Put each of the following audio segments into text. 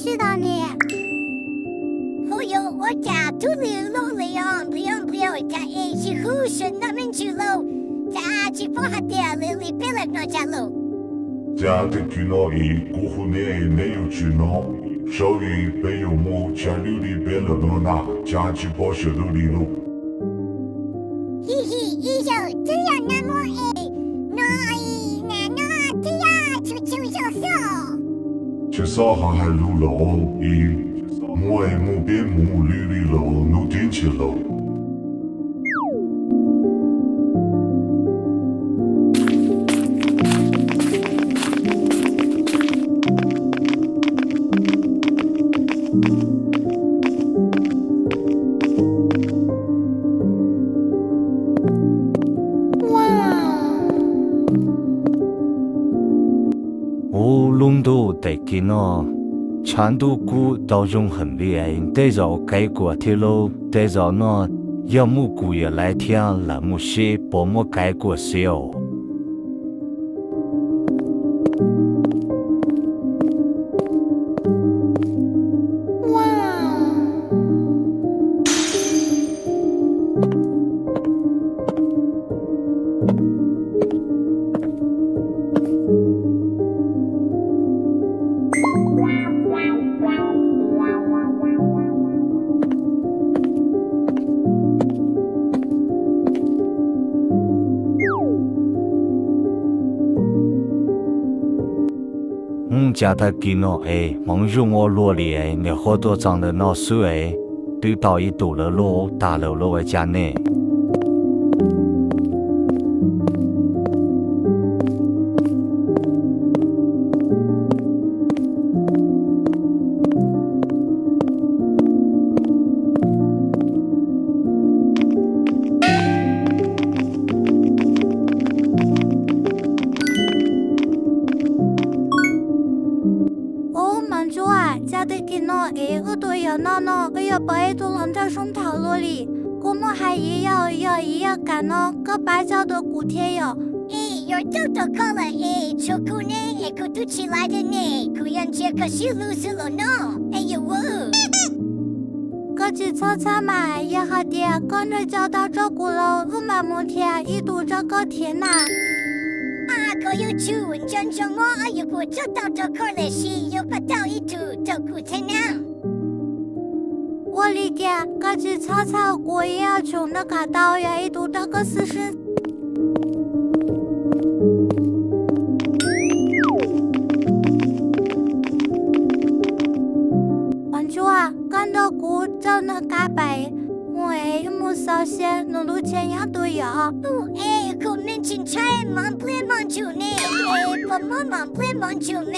是的呢。哦哟，我家都溜了了，不用，家是护士那边去喽，家去放下点里别来那家喽。家的去哪里？过户没有去哪？手里没有摸，家里别了那，家去保险都里喽。嘿，这样那么这样就这啥还路喽？摸边摸里喽，弄天气喽。龙都得给那长度古到永恒的爱，得着改过铁路，得着那要么古也来听，那么些把么改过小。家的给那梦中我落里你好多长的那水对到一堵了路大楼了外家内。我都要我要把一堵浪在松头路里，我们还要赶那个白脚的古铁哟。有走到高了出库呢，库都起来的呢，库人家可是路是了呢，我。个几草嘛，也好点，跟着脚到这古了，我买摩天一堵这个天呐。可有去问真我如果走到这块来时，又不到一堵这古才能。我理解，个几草我也要从那个到呀一堵这个事实。王主看到古走那个白。我有没sau些弄路钱也都有。可能青菜忙不忙就呢？不忙不忙就呢？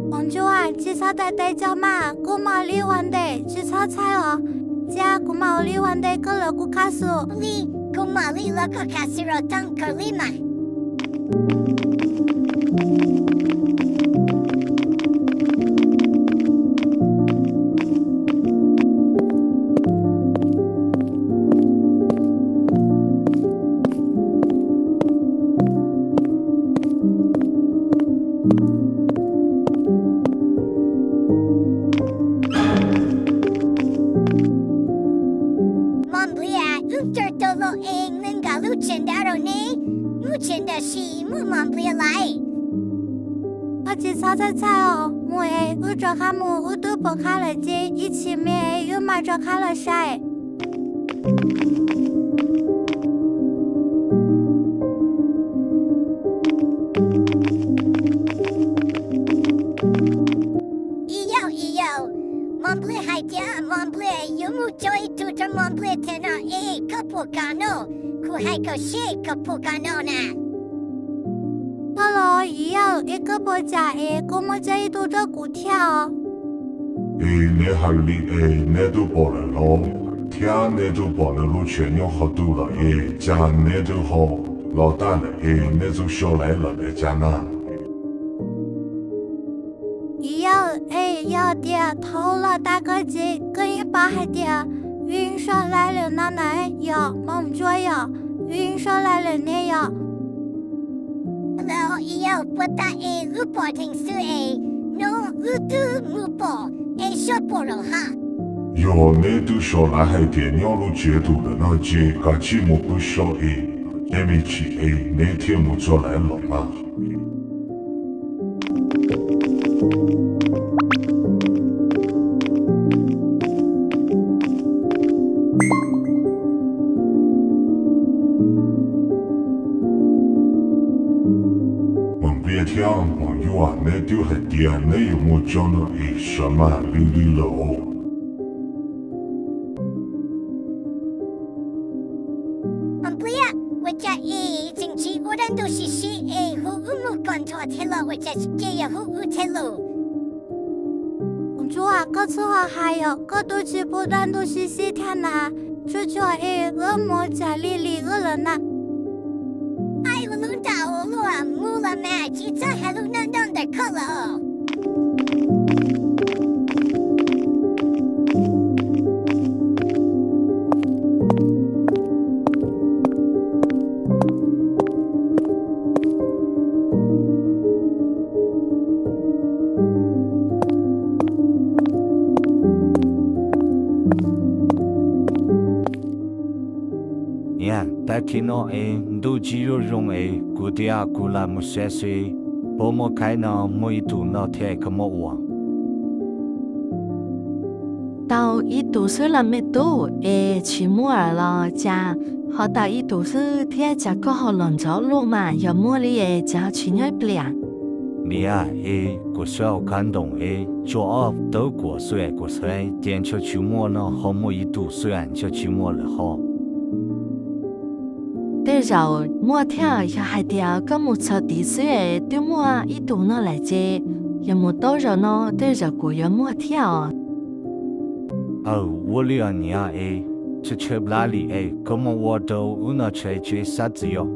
王主吃草带叫嘛？我毛里玩的吃草菜哦。家我毛里玩的个了个卡苏。你我毛里了个卡苏了当可里嘛？菜哦，我这哈么我都不开了机，一起面又买着开了晒。要，忙不还点，忙不有木做一组这忙不天呐，可不干哦，可还可谁可不干哦呢？Hello， 要一个不加我们这一堵这股票。你还里那都包了咯，天那都包了路全要好多了家那都好老大了那就小来了家那。要点投了大个几跟一把还点，云上来了奶奶要忙着要，云上来了那要。Hello， 不打路不停是 no utu mupo e shoporo ha. 哟，那都小男孩电鸟路接度了，那节嘎起木不小哎，没去哎，那天木做来了嘛。别听朋友啊，那丢还点，那有木讲了哎，什么溜溜了哦。不要，我家近期我人都是写服务工作去了，我家是这样服务去了。公主啊，这次还有这都是不断都是西天呐，这叫恶魔家里恶人呐。哎，我弄到我路啊，木了嘛，记者还路弄的可了。但看到都只有用古地啊古拉木些些，不莫看到每度那天个么玩。到一度是了没多，去木儿了家，好到一度是天家刚好轮着路嘛，要木里家去那不了。你啊古小感动做二都过岁过岁，点就去摸呢，好么一度虽然就去摸了好。对着莫跳也还掉个木草地水，对莫一度呢来接，也莫到着呢，对着过也莫跳。我俩你啊这去不哪里那么我都无那去啥子哟。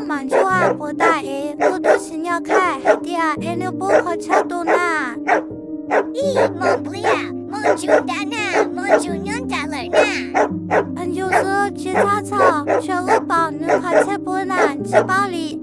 满足啊，不大我都是要开海底啊，你不可吃多呢。咦，蒙不了，蒙住的呢，蒙住娘的了呢。就是去草草，去我帮你可吃不呢，去包里。